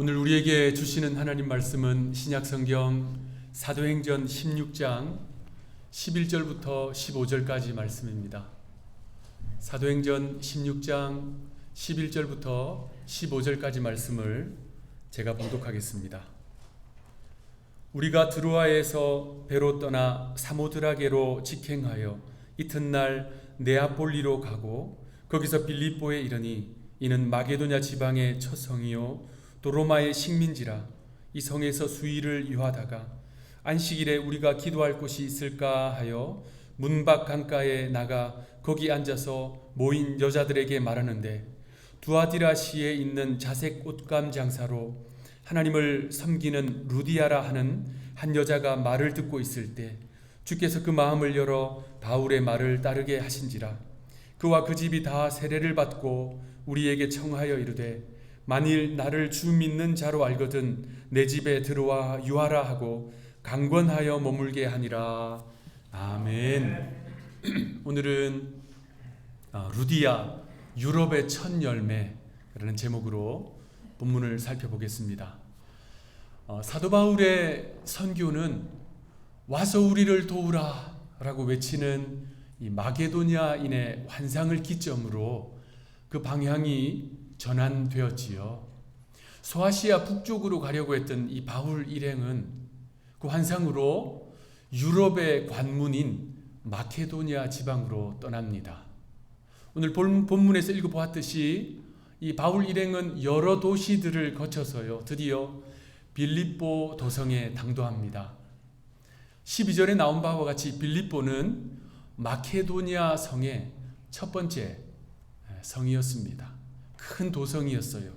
오늘 우리에게 주시는 하나님 말씀은 신약성경 사도행전 16장 11절부터 15절까지 말씀입니다. 사도행전 16장 11절부터 15절까지 말씀을 제가 봉독하겠습니다. 우리가 드로아에서 배로 떠나 사모드라게로 직행하여 이튿날 네아폴리로 가고 거기서 빌립보에 이르니 이는 마게도냐 지방의 첫 성이요 또 로마의 식민지라. 이 성에서 수일을 유하다가 안식일에 우리가 기도할 곳이 있을까 하여 문 밖 강가에 나가 거기 앉아서 모인 여자들에게 말하는데, 두아디라시에 있는 자색 옷감 장사로 하나님을 섬기는 루디아라 하는 한 여자가 말을 듣고 있을 때 주께서 그 마음을 열어 바울의 말을 따르게 하신지라. 그와 그 집이 다 세례를 받고 우리에게 청하여 이르되, 만일 나를 주 믿는 자로 알거든 내 집에 들어와 유하라 하고 강권하여 머물게 하니라. 아멘. 오늘은 루디아 유럽의 첫 열매라는 제목으로 본문을 살펴보겠습니다. 사도 바울의 선교는 와서 우리를 도우라 라고 외치는 이 마게도냐인의 환상을 기점으로 그 방향이 전환되었지요. 소아시아 북쪽으로 가려고 했던 이 바울 일행은 그 환상으로 유럽의 관문인 마케도니아 지방으로 떠납니다. 오늘 본문에서 읽어보았듯이 이 바울 일행은 여러 도시들을 거쳐서요 드디어 빌립보 도성에 당도합니다. 12절에 나온 바와 같이 빌립보는 마케도니아 성의 첫 번째 성이었습니다. 큰 도성이었어요.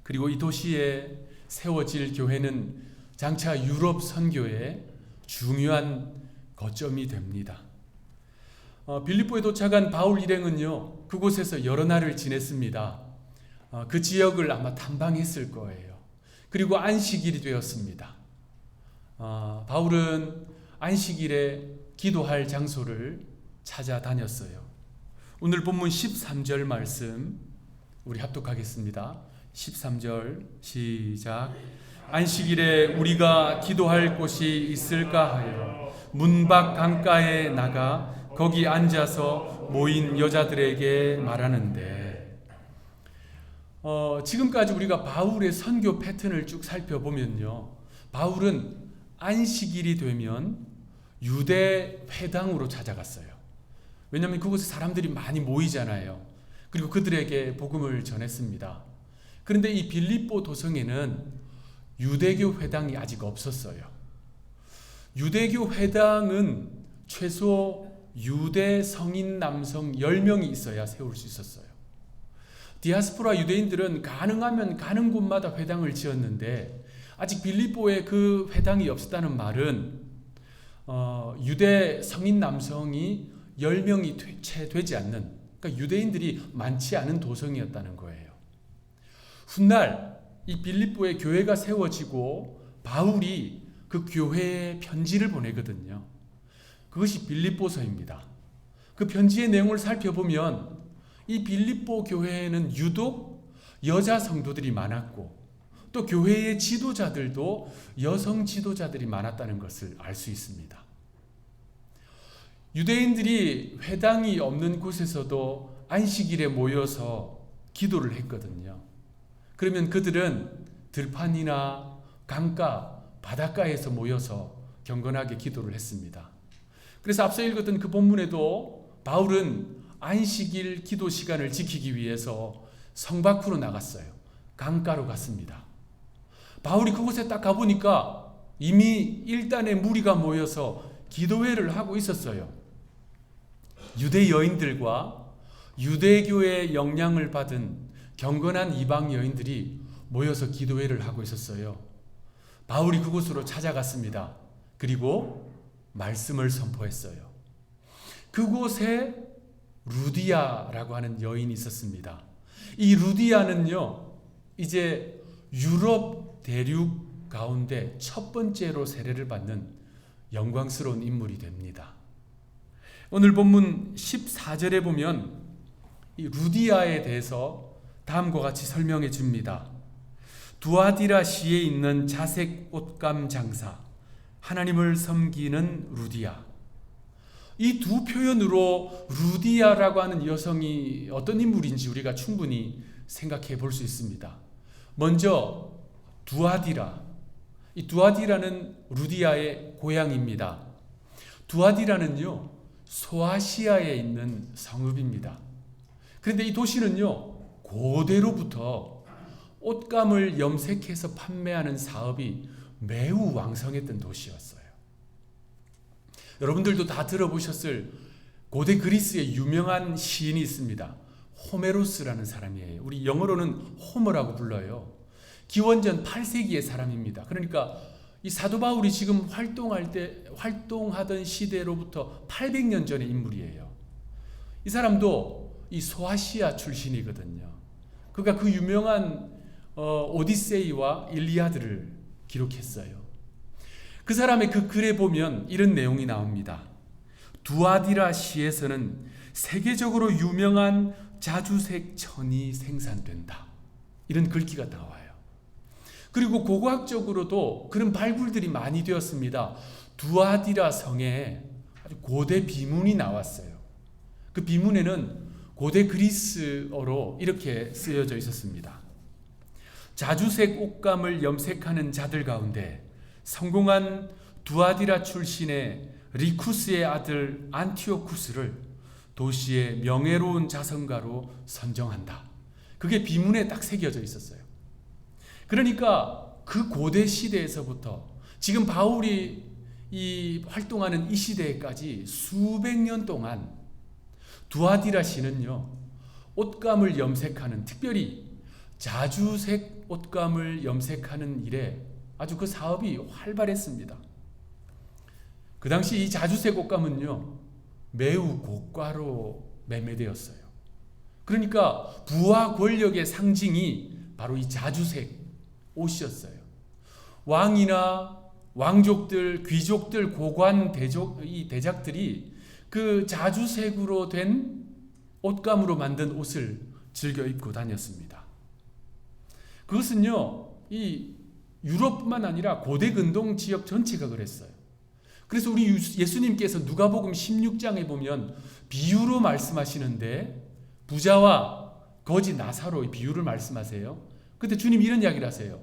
그리고 이 도시에 세워질 교회는 장차 유럽 선교의 중요한 거점이 됩니다. 빌립보에 도착한 바울 일행은요 그곳에서 여러 날을 지냈습니다. 그 지역을 아마 탐방했을 거예요. 그리고 안식일이 되었습니다. 바울은 안식일에 기도할 장소를 찾아다녔어요. 오늘 본문 13절 말씀 우리 합독하겠습니다. 13절 시작. 안식일에 우리가 기도할 곳이 있을까 하여 문 밖 강가에 나가 거기 앉아서 모인 여자들에게 말하는데, 지금까지 우리가 바울의 선교 패턴을 쭉 살펴보면요 바울은 안식일이 되면 유대 회당으로 찾아갔어요. 왜냐하면 그곳에 사람들이 많이 모이잖아요. 그리고 그들에게 복음을 전했습니다. 그런데 이 빌립보 도성에는 유대교 회당이 아직 없었어요. 유대교 회당은 최소 유대 성인 남성 10명이 있어야 세울 수 있었어요. 디아스포라 유대인들은 가능하면 가는 곳마다 회당을 지었는데 아직 빌립보에 그 회당이 없었다는 말은 유대 성인 남성이 10명이 채 되지 않는, 그러니까 유대인들이 많지 않은 도성이었다는 거예요. 훗날 이 빌립보에 교회가 세워지고 바울이 그 교회에 편지를 보내거든요. 그것이 빌립보서입니다. 그 편지의 내용을 살펴보면 이 빌립보 교회에는 유독 여자 성도들이 많았고 또 교회의 지도자들도 여성 지도자들이 많았다는 것을 알 수 있습니다. 유대인들이 회당이 없는 곳에서도 안식일에 모여서 기도를 했거든요. 그러면 그들은 들판이나 강가, 바닷가에서 모여서 경건하게 기도를 했습니다. 그래서 앞서 읽었던 그 본문에도 바울은 안식일 기도 시간을 지키기 위해서 성 밖으로 나갔어요. 강가로 갔습니다. 바울이 그곳에 딱 가보니까 이미 일단의 무리가 모여서 기도회를 하고 있었어요. 유대 여인들과 유대교의 영향을 받은 경건한 이방 여인들이 모여서 기도회를 하고 있었어요. 바울이 그곳으로 찾아갔습니다. 그리고 말씀을 선포했어요. 그곳에 루디아라고 하는 여인이 있었습니다. 이 루디아는요 이제 유럽 대륙 가운데 첫 번째로 세례를 받는 영광스러운 인물이 됩니다. 오늘 본문 14절에 보면 이 루디아에 대해서 다음과 같이 설명해 줍니다. 두아디라시에 있는 자색 옷감 장사, 하나님을 섬기는 루디아. 이 두 표현으로 루디아라고 하는 여성이 어떤 인물인지 우리가 충분히 생각해 볼 수 있습니다. 먼저 두아디라. 이 두아디라는 루디아의 고향입니다. 두아디라는요, 소아시아에 있는 성읍입니다. 그런데 이 도시는요, 고대로부터 옷감을 염색해서 판매하는 사업이 매우 왕성했던 도시였어요. 여러분들도 다 들어보셨을 고대 그리스의 유명한 시인이 있습니다. 호메로스라는 사람이에요. 우리 영어로는 호머라고 불러요. 기원전 8세기의 사람입니다. 그러니까 이 사도 바울이 지금 활동하던 시대로부터 800년 전의 인물이에요. 이 사람도 이 소아시아 출신이거든요. 그가 그 유명한 오디세이와 일리아드를 기록했어요. 그 사람의 그 글에 보면 이런 내용이 나옵니다. 두아디라 시에서는 세계적으로 유명한 자주색 천이 생산된다. 이런 글귀가 나와요. 그리고 고고학적으로도 그런 발굴들이 많이 되었습니다. 두아디라 성에 아주 고대 비문이 나왔어요. 그 비문에는 고대 그리스어로 이렇게 쓰여져 있었습니다. 자주색 옷감을 염색하는 자들 가운데 성공한 두아디라 출신의 리쿠스의 아들 안티오쿠스를 도시의 명예로운 자선가로 선정한다. 그게 비문에 딱 새겨져 있었어요. 그러니까 그 고대 시대에서부터 지금 바울이 활동하는 이 시대까지 수백 년 동안 두아디라 시는요, 옷감을 염색하는, 특별히 자주색 옷감을 염색하는 일에 아주 그 사업이 활발했습니다. 그 당시 이 자주색 옷감은요, 매우 고가로 매매되었어요. 그러니까 부와 권력의 상징이 바로 이 자주색 옷이었어요. 왕이나 왕족들, 귀족들, 고관, 이 대작들이 그 자주색으로 된 옷감으로 만든 옷을 즐겨 입고 다녔습니다. 그것은요, 이 유럽뿐만 아니라 고대 근동 지역 전체가 그랬어요. 그래서 우리 예수님께서 누가복음 16장에 보면 비유로 말씀하시는데 부자와 거지 나사로의 비유를 말씀하세요. 그때 주님 이런 이야기를 하세요.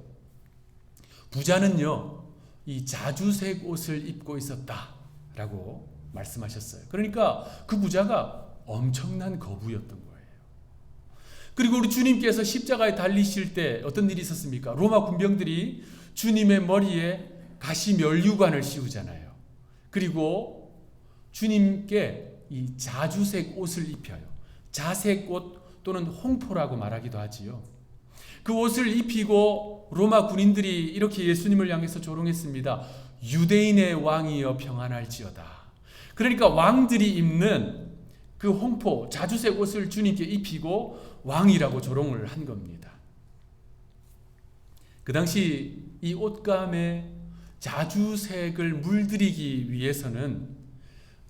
부자는요, 이 자주색 옷을 입고 있었다라고 말씀하셨어요. 그러니까 그 부자가 엄청난 거부였던 거예요. 그리고 우리 주님께서 십자가에 달리실 때 어떤 일이 있었습니까? 로마 군병들이 주님의 머리에 가시 면류관을 씌우잖아요. 그리고 주님께 이 자주색 옷을 입혀요. 자색 옷 또는 홍포라고 말하기도 하지요. 그 옷을 입히고 로마 군인들이 이렇게 예수님을 향해서 조롱했습니다. 유대인의 왕이여 평안할지어다. 그러니까 왕들이 입는 그 홍포, 자주색 옷을 주님께 입히고 왕이라고 조롱을 한 겁니다. 그 당시 이 옷감에 자주색을 물들이기 위해서는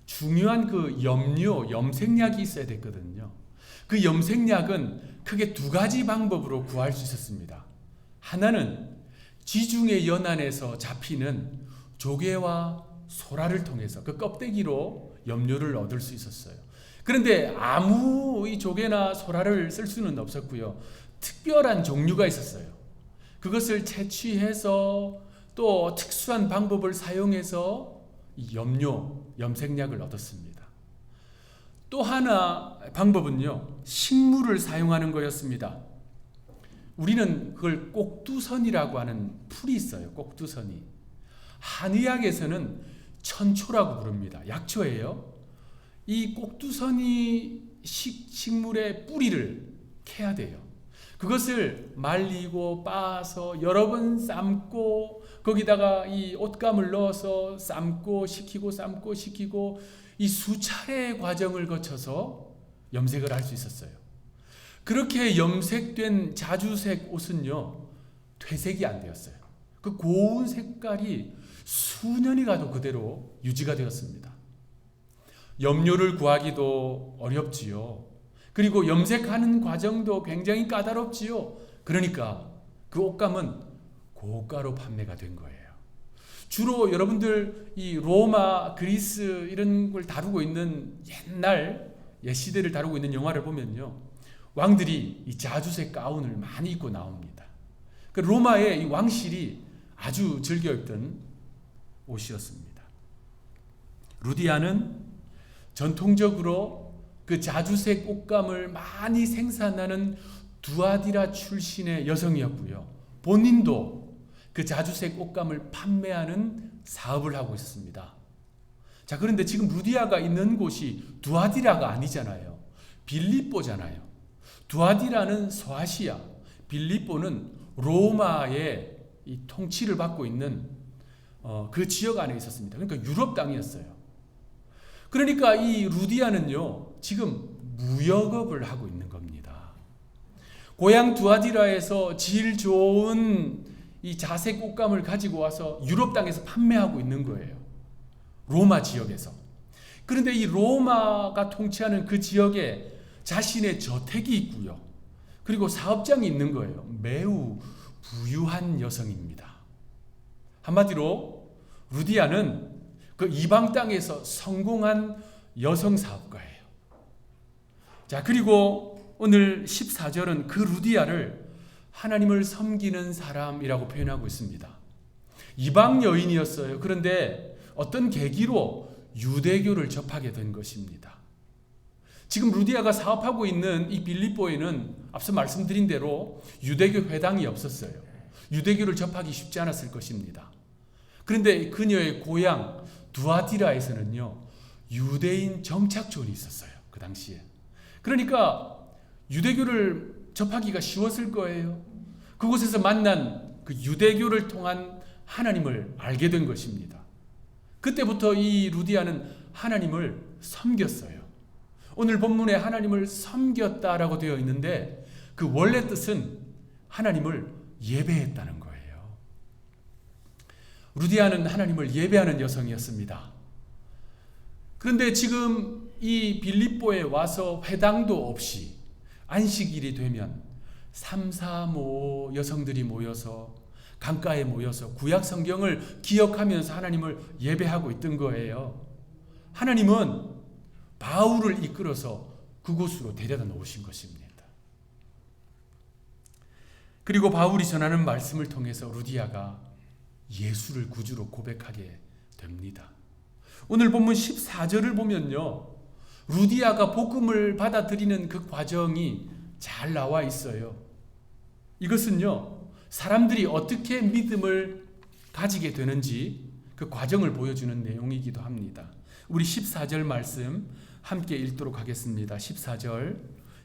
중요한 그 염색약이 있어야 됐거든요. 그 염색약은 크게 두 가지 방법으로 구할 수 있었습니다. 하나는 지중해 연안에서 잡히는 조개와 소라를 통해서 그 껍데기로 염료를 얻을 수 있었어요. 그런데 아무 이 조개나 소라를 쓸 수는 없었고요. 특별한 종류가 있었어요. 그것을 채취해서 또 특수한 방법을 사용해서 이 염색약을 얻었습니다. 또 하나 방법은요, 식물을 사용하는 거였습니다. 우리는 그걸 꼭두선이라고 하는 풀이 있어요. 꼭두선이. 한의학에서는 천초라고 부릅니다. 약초예요. 이 꼭두선이 식물의 뿌리를 캐야 돼요. 그것을 말리고 빻아서 여러 번 삶고 거기다가 이 옷감을 넣어서 삶고 식히고 이 수차례의 과정을 거쳐서 염색을 할 수 있었어요. 그렇게 염색된 자주색 옷은요, 퇴색이 안 되었어요. 그 고운 색깔이 수년이 가도 그대로 유지가 되었습니다. 염료를 구하기도 어렵지요. 그리고 염색하는 과정도 굉장히 까다롭지요. 그러니까 그 옷감은 고가로 판매가 된 거예요. 주로 여러분들 이 로마, 그리스 이런 걸 다루고 있는 옛 시대를 다루고 있는 영화를 보면요, 왕들이 이 자주색 가운을 많이 입고 나옵니다. 그 로마의 이 왕실이 아주 즐겨 입던 옷이었습니다. 루디아는 전통적으로 그 자주색 옷감을 많이 생산하는 두아디라 출신의 여성이었고요. 본인도 그 자주색 옷감을 판매하는 사업을 하고 있었습니다. 자, 그런데 지금 루디아가 있는 곳이 두아디라가 아니잖아요. 빌립보잖아요. 두아디라는 소아시아, 빌립보는 로마의 이 통치를 받고 있는 그 지역 안에 있었습니다. 그러니까 유럽 땅이었어요. 그러니까 이 루디아는요, 지금 무역업을 하고 있는 겁니다. 고향 두아디라에서 질 좋은 이 자색 옷감을 가지고 와서 유럽 땅에서 판매하고 있는 거예요. 로마 지역에서. 그런데 이 로마가 통치하는 그 지역에 자신의 저택이 있고요. 그리고 사업장이 있는 거예요. 매우 부유한 여성입니다. 한마디로 루디아는 그 이방 땅에서 성공한 여성 사업가예요. 자, 그리고 오늘 14절은 그 루디아를 하나님을 섬기는 사람이라고 표현하고 있습니다. 이방 여인이었어요. 그런데 어떤 계기로 유대교를 접하게 된 것입니다. 지금 루디아가 사업하고 있는 이 빌립보에는 앞서 말씀드린 대로 유대교 회당이 없었어요. 유대교를 접하기 쉽지 않았을 것입니다. 그런데 그녀의 고향 두아디라에서는요, 유대인 정착촌이 있었어요. 그 당시에. 그러니까 유대교를 접하기가 쉬웠을 거예요. 그곳에서 만난 그 유대교를 통한 하나님을 알게 된 것입니다. 그때부터 이 루디아는 하나님을 섬겼어요. 오늘 본문에 하나님을 섬겼다라고 되어 있는데 그 원래 뜻은 하나님을 예배했다는 거예요. 루디아는 하나님을 예배하는 여성이었습니다. 그런데 지금 이 빌립보에 와서 회당도 없이 안식일이 되면 3, 4모 여성들이 모여서 강가에 모여서 구약 성경을 기억하면서 하나님을 예배하고 있던 거예요. 하나님은 바울을 이끌어서 그곳으로 데려다 놓으신 것입니다. 그리고 바울이 전하는 말씀을 통해서 루디아가 예수를 구주로 고백하게 됩니다. 오늘 본문 14절을 보면요, 루디아가 복음을 받아들이는 그 과정이 잘 나와 있어요. 이것은요, 사람들이 어떻게 믿음을 가지게 되는지 그 과정을 보여주는 내용이기도 합니다. 우리 14절 말씀 함께 읽도록 하겠습니다. 14절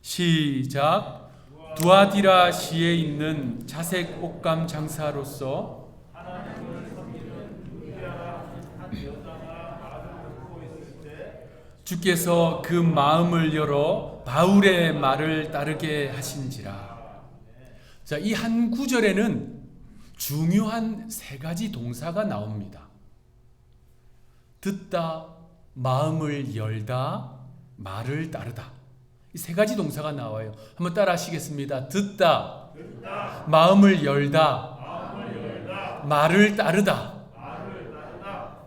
시작. 두아디라 시에 있는 자색 옷감 장사로서 주께서 그 마음을 열어 바울의 말을 따르게 하신지라. 자, 이 한 구절에는 중요한 세 가지 동사가 나옵니다. 듣다, 마음을 열다, 말을 따르다. 이 세 가지 동사가 나와요. 한번 따라 하시겠습니다. 듣다, 마음을 열다, 말을 따르다.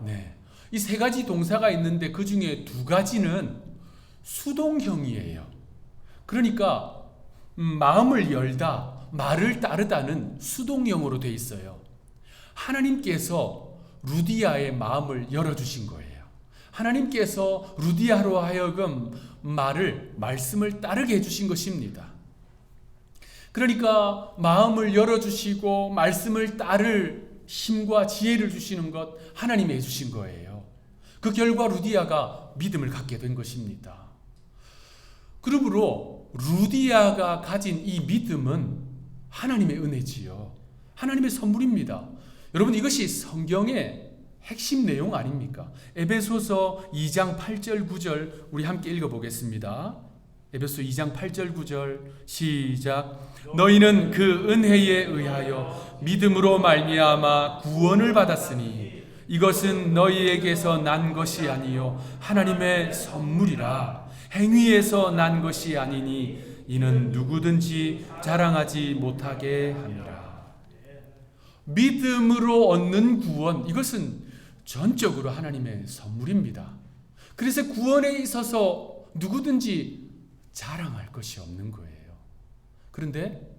네. 이 세 가지 동사가 있는데 그 중에 두 가지는 수동형이에요. 그러니까 마음을 열다, 말을 따르다는 수동형으로 돼 있어요. 하나님께서 루디아의 마음을 열어주신 거예요. 하나님께서 루디아로 하여금 말씀을 따르게 해주신 것입니다. 그러니까 마음을 열어주시고 말씀을 따를 힘과 지혜를 주시는 것 하나님이 해주신 거예요. 그 결과 루디아가 믿음을 갖게 된 것입니다. 그러므로 루디아가 가진 이 믿음은 하나님의 은혜지요. 하나님의 선물입니다. 여러분, 이것이 성경의 핵심 내용 아닙니까? 에베소서 2장 8절 9절 우리 함께 읽어보겠습니다. 에베소 2장 8절 9절 시작. 너희는 그 은혜에 의하여 믿음으로 말미암아 구원을 받았으니 이것은 너희에게서 난 것이 아니요 하나님의 선물이라. 행위에서 난 것이 아니니 이는 누구든지 자랑하지 못하게 함이라. 믿음으로 얻는 구원, 이것은 전적으로 하나님의 선물입니다. 그래서 구원에 있어서 누구든지 자랑할 것이 없는 거예요. 그런데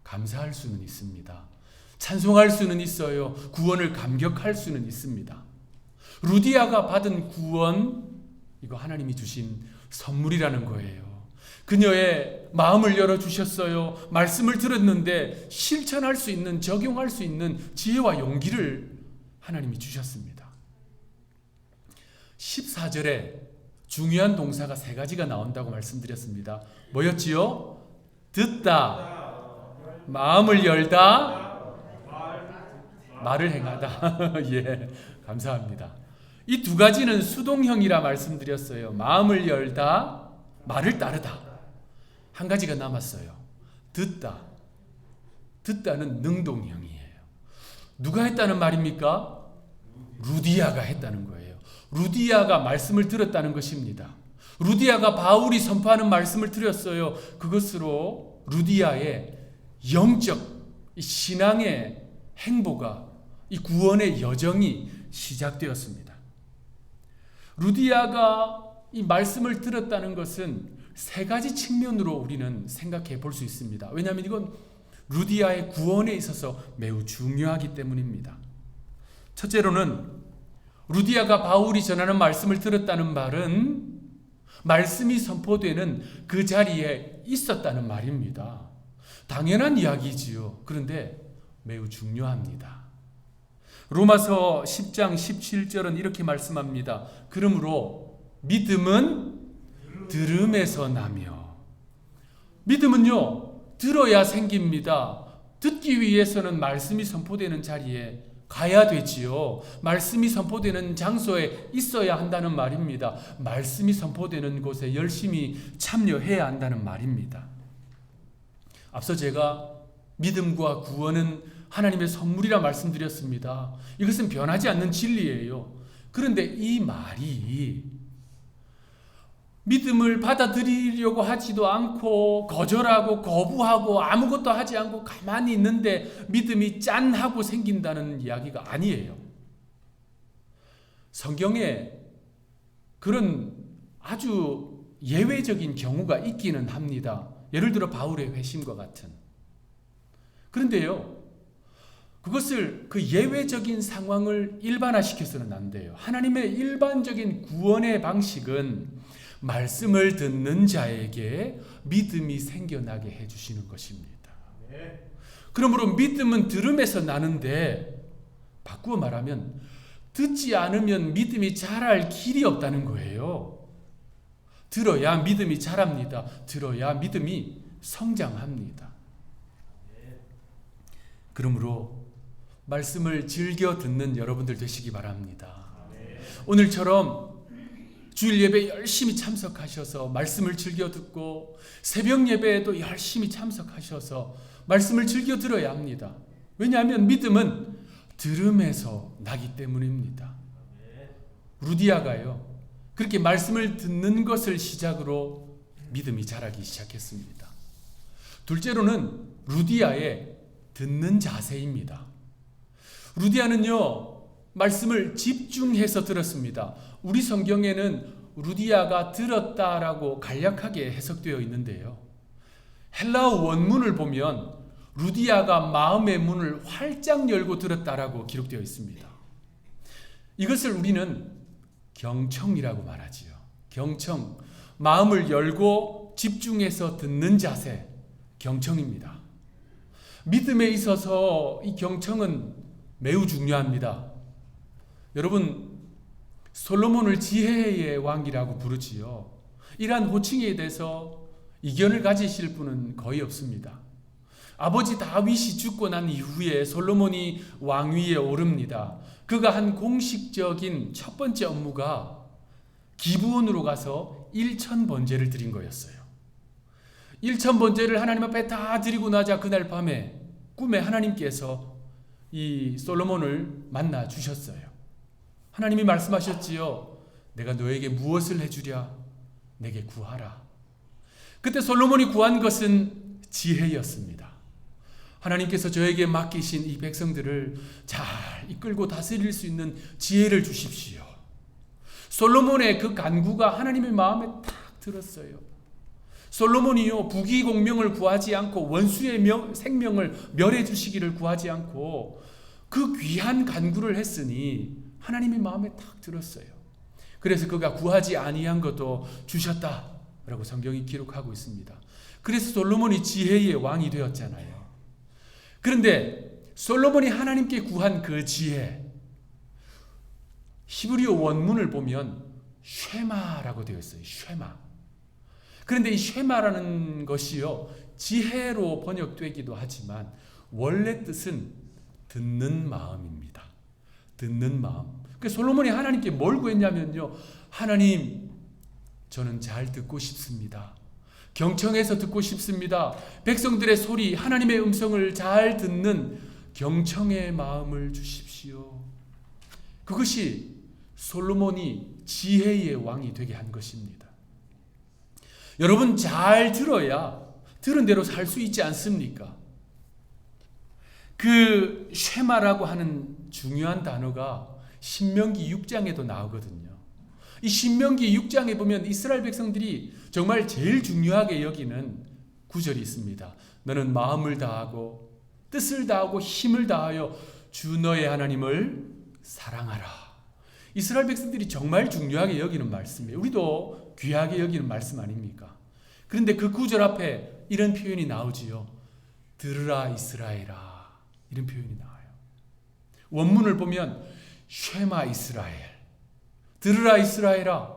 감사할 수는 있습니다. 찬송할 수는 있어요. 구원을 감격할 수는 있습니다. 루디아가 받은 구원, 이거 하나님이 주신 선물이라는 거예요. 그녀의 마음을 열어주셨어요. 말씀을 들었는데 실천할 수 있는, 적용할 수 있는 지혜와 용기를 하나님이 주셨습니다. 14절에 중요한 동사가 3가지가 나온다고 말씀드렸습니다. 뭐였지요? 듣다, 마음을 열다, 말을 행하다. 예, 감사합니다. 이 2가지는 수동형이라 말씀드렸어요. 마음을 열다, 말을 따르다. 한 가지가 남았어요. 듣다. 듣다는 능동형이에요. 누가 했다는 말입니까? 루디아가 했다는 거예요. 루디아가 말씀을 들었다는 것입니다. 루디아가 바울이 선포하는 말씀을 들었어요. 그것으로 루디아의 영적 신앙의 행보가, 이 구원의 여정이 시작되었습니다. 루디아가 이 말씀을 들었다는 것은 3가지 측면으로 우리는 생각해 볼 수 있습니다. 왜냐하면 이건 루디아의 구원에 있어서 매우 중요하기 때문입니다. 첫째로는 루디아가 바울이 전하는 말씀을 들었다는 말은 말씀이 선포되는 그 자리에 있었다는 말입니다. 당연한 이야기지요. 그런데 매우 중요합니다. 로마서 10장 17절은 이렇게 말씀합니다. 그러므로 믿음은 들음에서 나며. 믿음은요, 들어야 생깁니다. 듣기 위해서는 말씀이 선포되는 자리에 가야 되지요. 말씀이 선포되는 장소에 있어야 한다는 말입니다. 말씀이 선포되는 곳에 열심히 참여해야 한다는 말입니다. 앞서 제가 믿음과 구원은 하나님의 선물이라 말씀드렸습니다. 이것은 변하지 않는 진리예요. 그런데 이 말이 믿음을 받아들이려고 하지도 않고 거절하고 거부하고 아무것도 하지 않고 가만히 있는데 믿음이 짠하고 생긴다는 이야기가 아니에요. 성경에 그런 아주 예외적인 경우가 있기는 합니다. 예를 들어 바울의 회심과 같은. 그런데요, 그것을 그 예외적인 상황을 일반화시켜서는 안 돼요. 하나님의 일반적인 구원의 방식은 말씀을 듣는 자에게 믿음이 생겨나게 해주시는 것입니다. 그러므로 믿음은 들음에서 나는데, 바꾸어 말하면 듣지 않으면 믿음이 자랄 길이 없다는 거예요. 들어야 믿음이 자랍니다. 들어야 믿음이 성장합니다. 그러므로 말씀을 즐겨 듣는 여러분들 되시기 바랍니다. 오늘처럼 주일 예배에 열심히 참석하셔서 말씀을 즐겨 듣고 새벽 예배에도 열심히 참석하셔서 말씀을 즐겨 들어야 합니다. 왜냐하면 믿음은 들음에서 나기 때문입니다. 루디아가요, 그렇게 말씀을 듣는 것을 시작으로 믿음이 자라기 시작했습니다. 둘째로는 루디아의 듣는 자세입니다. 루디아는요, 말씀을 집중해서 들었습니다. 우리 성경에는 루디아가 들었다라고 간략하게 해석되어 있는데요, 헬라어 원문을 보면 루디아가 마음의 문을 활짝 열고 들었다라고 기록되어 있습니다. 이것을 우리는 경청이라고 말하지요. 경청, 마음을 열고 집중해서 듣는 자세, 경청입니다. 믿음에 있어서 이 경청은 매우 중요합니다. 여러분, 솔로몬을 지혜의 왕이라고 부르지요. 이러한 호칭에 대해서 이견을 가지실 분은 거의 없습니다. 아버지 다윗이 죽고 난 이후에 솔로몬이 왕위에 오릅니다. 그가 한 공식적인 첫 번째 업무가 기브온으로 가서 1000번제를 드린 거였어요. 1000번제를 하나님 앞에 다 드리고 나자 그날 밤에 꿈에 하나님께서 이 솔로몬을 만나 주셨어요. 하나님이 말씀하셨지요. 내가 너에게 무엇을 해주랴? 내게 구하라. 그때 솔로몬이 구한 것은 지혜였습니다. 하나님께서 저에게 맡기신 이 백성들을 잘 이끌고 다스릴 수 있는 지혜를 주십시오. 솔로몬의 그 간구가 하나님의 마음에 탁 들었어요. 솔로몬이요, 부귀공명을 구하지 않고 원수의 생명을 멸해 주시기를 구하지 않고 그 귀한 간구를 했으니 하나님의 마음에 탁 들었어요. 그래서 그가 구하지 아니한 것도 주셨다라고 성경이 기록하고 있습니다. 그래서 솔로몬이 지혜의 왕이 되었잖아요. 그런데 솔로몬이 하나님께 구한 그 지혜, 히브리어 원문을 보면 쉐마라고 되어 있어요. 쉐마. 그런데 이 쉐마라는 것이요, 지혜로 번역되기도 하지만 원래 뜻은 듣는 마음입니다. 듣는 마음. 그래서 솔로몬이 하나님께 뭘 구했냐면요, 하나님, 저는 잘 듣고 싶습니다. 경청해서 듣고 싶습니다. 백성들의 소리, 하나님의 음성을 잘 듣는 경청의 마음을 주십시오. 그것이 솔로몬이 지혜의 왕이 되게 한 것입니다. 여러분, 잘 들어야 들은 대로 살 수 있지 않습니까? 그 쉐마라고 하는 중요한 단어가 신명기 6장에도 나오거든요. 이 신명기 6장에 보면 이스라엘 백성들이 정말 제일 중요하게 여기는 구절이 있습니다. 너는 마음을 다하고 뜻을 다하고 힘을 다하여 주 너의 하나님을 사랑하라. 이스라엘 백성들이 정말 중요하게 여기는 말씀이에요. 우리도 귀하게 여기는 말씀 아닙니까? 그런데 그 구절 앞에 이런 표현이 나오지요. 들으라 이스라엘아. 이런 표현이 나와요. 원문을 보면 쉐마 이스라엘. 들으라 이스라엘아.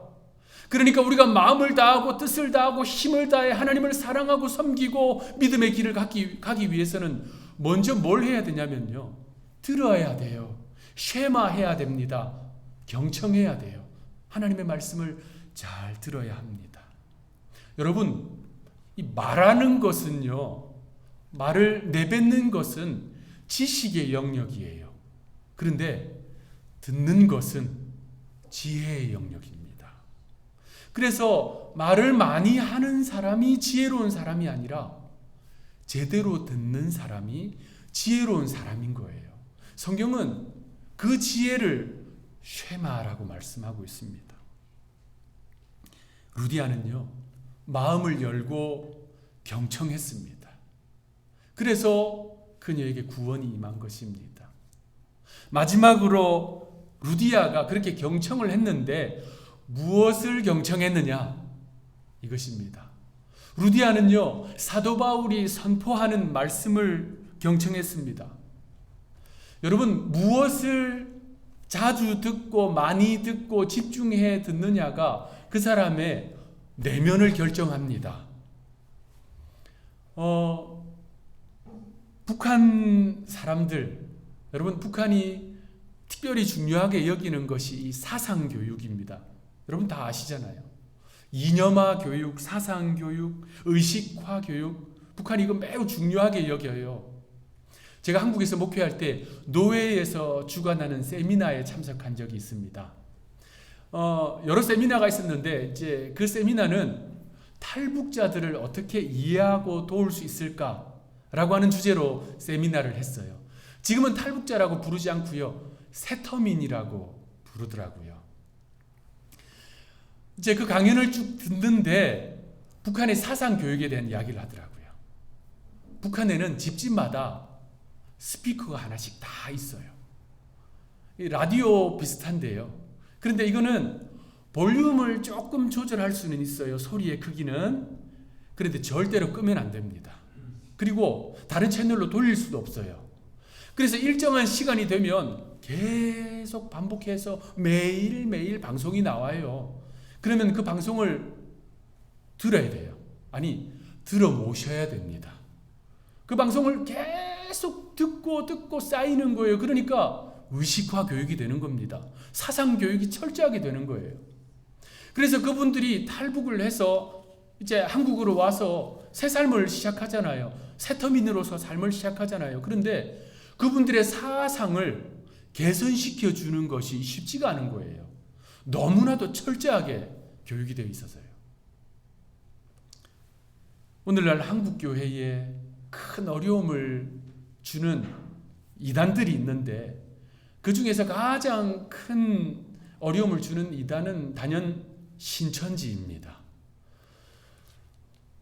그러니까 우리가 마음을 다하고 뜻을 다하고 힘을 다해 하나님을 사랑하고 섬기고 믿음의 길을 가기 위해서는 먼저 뭘 해야 되냐면요, 들어야 돼요. 쉐마해야 됩니다. 경청해야 돼요. 하나님의 말씀을 잘 들어야 합니다. 여러분, 이 말하는 것은요, 말을 내뱉는 것은 지식의 영역이에요. 그런데 듣는 것은 지혜의 영역입니다. 그래서 말을 많이 하는 사람이 지혜로운 사람이 아니라 제대로 듣는 사람이 지혜로운 사람인 거예요. 성경은 그 지혜를 쉐마라고 말씀하고 있습니다. 루디아는요, 마음을 열고 경청했습니다. 그래서 그녀에게 구원이 임한 것입니다. 마지막으로 루디아가 그렇게 경청을 했는데 무엇을 경청했느냐? 이것입니다. 루디아는요, 사도 바울이 선포하는 말씀을 경청했습니다. 여러분, 무엇을 자주 듣고 많이 듣고 집중해 듣느냐가 그 사람의 내면을 결정합니다. 북한 사람들, 여러분, 북한이 특별히 중요하게 여기는 것이 이 사상교육입니다. 여러분 다 아시잖아요. 이념화 교육, 사상교육, 의식화 교육, 북한이 이거 매우 중요하게 여겨요. 제가 한국에서 목회할 때 노회에서 주관하는 세미나에 참석한 적이 있습니다. 여러 세미나가 있었는데 이제 그 세미나는 탈북자들을 어떻게 이해하고 도울 수 있을까라고 하는 주제로 세미나를 했어요. 지금은 탈북자라고 부르지 않고요, 세터민이라고 부르더라고요. 이제 그 강연을 쭉 듣는데 북한의 사상 교육에 대한 이야기를 하더라고요. 북한에는 집집마다 스피커가 하나씩 다 있어요. 라디오 비슷한데요. 그런데 이거는 볼륨을 조금 조절할 수는 있어요. 소리의 크기는. 그런데 절대로 끄면 안 됩니다. 그리고 다른 채널로 돌릴 수도 없어요. 그래서 일정한 시간이 되면 계속 반복해서 매일매일 방송이 나와요. 그러면 그 방송을 들어야 돼요. 아니, 들어 모셔야 됩니다. 그 방송을 계속 듣고 쌓이는 거예요. 그러니까 의식화 교육이 되는 겁니다. 사상 교육이 철저하게 되는 거예요. 그래서 그분들이 탈북을 해서 이제 한국으로 와서 새 삶을 시작하잖아요. 세터민으로서 삶을 시작하잖아요. 그런데 그분들의 사상을 개선시켜 주는 것이 쉽지가 않은 거예요. 너무나도 철저하게 교육이 되어 있어서요. 오늘날 한국 교회에 큰 어려움을 주는 이단들이 있는데 그 중에서 가장 큰 어려움을 주는 이단은 단연 신천지입니다.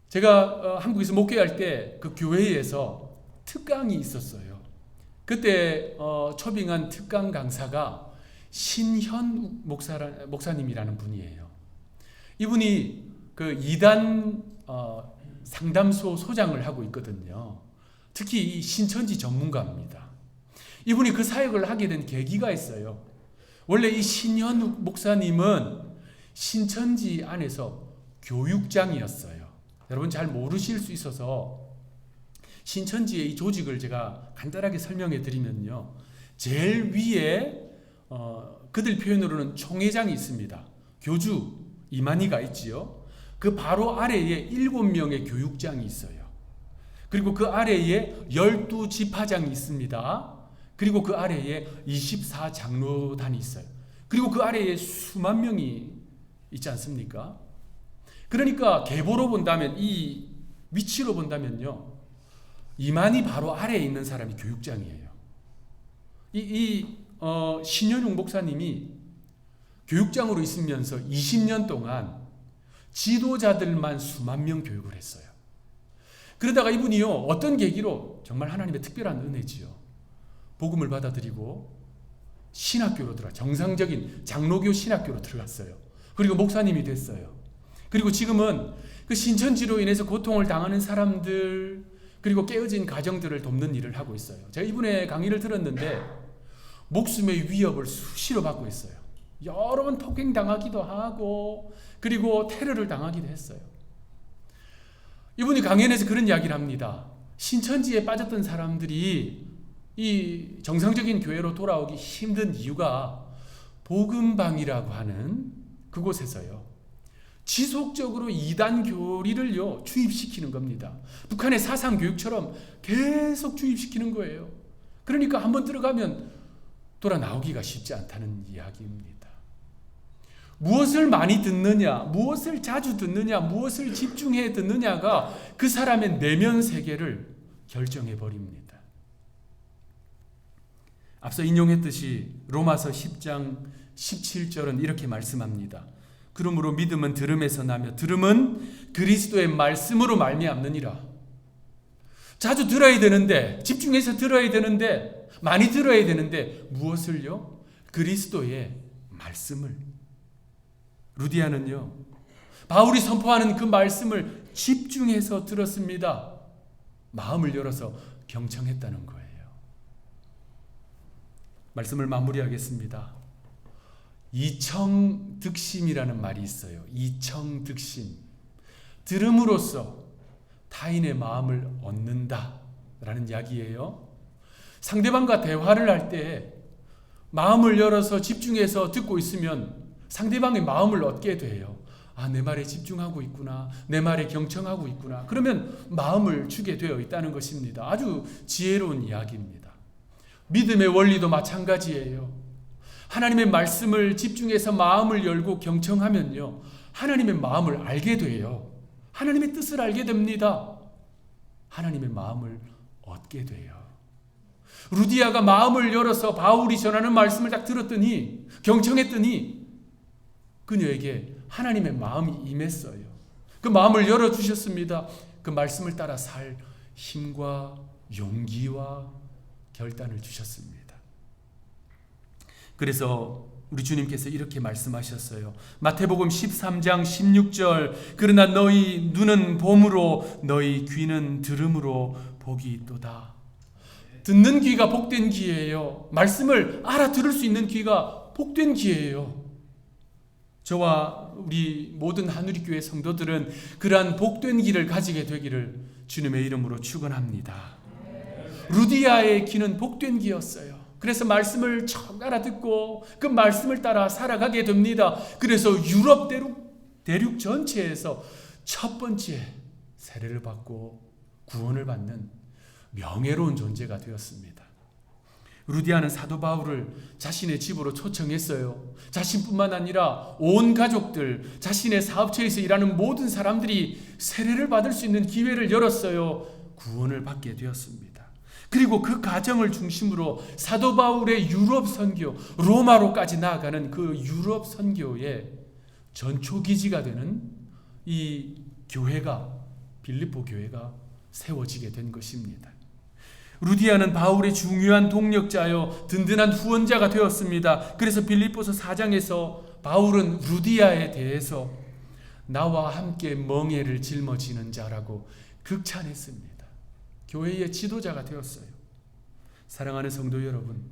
제가 한국에서 목회할 때 그 교회에서 특강이 있었어요. 그때 초빙한 특강 강사가 신현 목사님이라는 분이에요. 이분이 그 이단 상담소 소장을 하고 있거든요. 특히 이 신천지 전문가입니다. 이분이 그 사역을 하게 된 계기가 있어요. 원래 이 신현 목사님은 신천지 안에서 교육장이었어요. 여러분 잘 모르실 수 있어서 신천지의 이 조직을 제가 간단하게 설명해 드리면요. 제일 위에 그들 표현으로는 총회장이 있습니다. 교주 이만희가 있지요. 그 바로 아래에 7명의 교육장이 있어요. 그리고 그 아래에 12지파장이 있습니다. 그리고 그 아래에 24장로단이 있어요. 그리고 그 아래에 수만 명이 있지 않습니까? 그러니까 계보로 본다면, 이 위치로 본다면요, 이만희 바로 아래에 있는 사람이 교육장이에요. 신현웅 목사님이 교육장으로 있으면서 20년 동안 지도자들만 수만 명 교육을 했어요. 그러다가 이분이요, 어떤 계기로, 정말 하나님의 특별한 은혜지요, 복음을 받아들이고 신학교로 정상적인 장로교 신학교로 들어갔어요. 그리고 목사님이 됐어요. 그리고 지금은 그 신천지로 인해서 고통을 당하는 사람들, 그리고 깨어진 가정들을 돕는 일을 하고 있어요. 제가 이분의 강의를 들었는데 목숨의 위협을 수시로 받고 있어요. 여러 번 폭행당하기도 하고 그리고 테러를 당하기도 했어요. 이분이 강연에서 그런 이야기를 합니다. 신천지에 빠졌던 사람들이 이 정상적인 교회로 돌아오기 힘든 이유가 복음방이라고 하는 그곳에서요, 지속적으로 이단 교리를요 주입시키는 겁니다. 북한의 사상 교육처럼 계속 주입시키는 거예요. 그러니까 한번 들어가면 돌아 나오기가 쉽지 않다는 이야기입니다. 무엇을 많이 듣느냐, 무엇을 자주 듣느냐, 무엇을 집중해 듣느냐가 그 사람의 내면 세계를 결정해 버립니다. 앞서 인용했듯이 로마서 10장 17절은 이렇게 말씀합니다. 그러므로 믿음은 들음에서 나며 들음은 그리스도의 말씀으로 말미암느니라. 자주 들어야 되는데, 집중해서 들어야 되는데, 많이 들어야 되는데 무엇을요? 그리스도의 말씀을. 루디아는요, 바울이 선포하는 그 말씀을 집중해서 들었습니다. 마음을 열어서 경청했다는 거예요. 말씀을 마무리하겠습니다. 이청득심이라는 말이 있어요. 이청득심. 들음으로써 타인의 마음을 얻는다 라는 이야기예요. 상대방과 대화를 할 때 마음을 열어서 집중해서 듣고 있으면 상대방의 마음을 얻게 돼요. 아, 내 말에 집중하고 있구나. 내 말에 경청하고 있구나. 그러면 마음을 주게 되어 있다는 것입니다. 아주 지혜로운 이야기입니다. 믿음의 원리도 마찬가지예요. 하나님의 말씀을 집중해서 마음을 열고 경청하면요, 하나님의 마음을 알게 돼요. 하나님의 뜻을 알게 됩니다. 하나님의 마음을 얻게 돼요. 루디아가 마음을 열어서 바울이 전하는 말씀을 딱 들었더니, 경청했더니 그녀에게 하나님의 마음이 임했어요. 그 마음을 열어주셨습니다. 그 말씀을 따라 살 힘과 용기와 결단을 주셨습니다. 그래서 우리 주님께서 이렇게 말씀하셨어요. 마태복음 13장 16절, 그러나 너희 눈은 봄으로 너희 귀는 들음으로 복이 있도다. 듣는 귀가 복된 귀예요. 말씀을 알아들을 수 있는 귀가 복된 귀예요. 저와 우리 모든 하누리교회 성도들은 그러한 복된 귀를 가지게 되기를 주님의 이름으로 축원합니다. 루디아의 귀는 복된 귀였어요. 그래서 말씀을 척 알아듣고 그 말씀을 따라 살아가게 됩니다. 그래서 유럽 대륙 전체에서 첫 번째 세례를 받고 구원을 받는 명예로운 존재가 되었습니다. 루디아는 사도 바울을 자신의 집으로 초청했어요. 자신뿐만 아니라 온 가족들, 자신의 사업처에서 일하는 모든 사람들이 세례를 받을 수 있는 기회를 열었어요. 구원을 받게 되었습니다. 그리고 그 과정을 중심으로 사도 바울의 유럽 선교, 로마로까지 나아가는 그 유럽 선교의 전초기지가 되는 이 교회가, 빌립보 교회가 세워지게 된 것입니다. 루디아는 바울의 중요한 동력자요 든든한 후원자가 되었습니다. 그래서 빌립보서 4장에서 바울은 루디아에 대해서 나와 함께 멍에를 짊어지는 자라고 극찬했습니다. 교회의 지도자가 되었어요. 사랑하는 성도 여러분,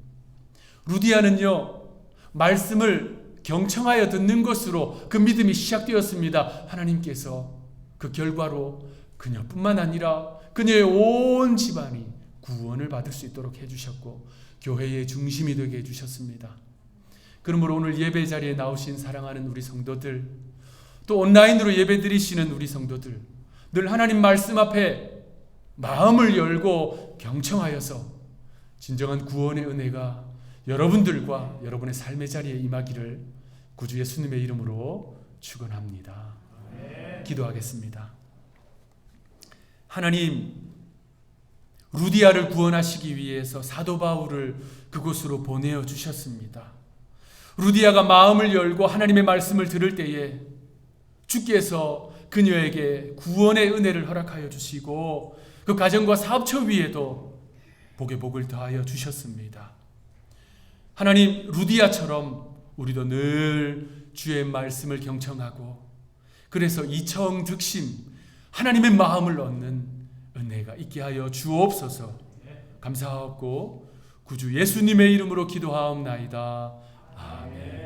루디아는요 말씀을 경청하여 듣는 것으로 그 믿음이 시작되었습니다. 하나님께서 그 결과로 그녀뿐만 아니라 그녀의 온 집안이 구원을 받을 수 있도록 해주셨고 교회의 중심이 되게 해주셨습니다. 그러므로 오늘 예배 자리에 나오신 사랑하는 우리 성도들, 또 온라인으로 예배 드리시는 우리 성도들, 늘 하나님 말씀 앞에 마음을 열고 경청하여서 진정한 구원의 은혜가 여러분들과 여러분의 삶의 자리에 임하기를 구주 예수님의 이름으로 축원합니다. 기도하겠습니다. 하나님, 루디아를 구원하시기 위해서 사도 바울을 그곳으로 보내어 주셨습니다. 루디아가 마음을 열고 하나님의 말씀을 들을 때에 주께서 그녀에게 구원의 은혜를 허락하여 주시고 그 가정과 사업처 위에도 복의 복을 더하여 주셨습니다. 하나님, 루디아처럼 우리도 늘 주의 말씀을 경청하고 그래서 이청즉심 하나님의 마음을 얻는 은혜가 있게 하여 주옵소서. 감사하고 구주 예수님의 이름으로 기도하옵나이다. 아멘.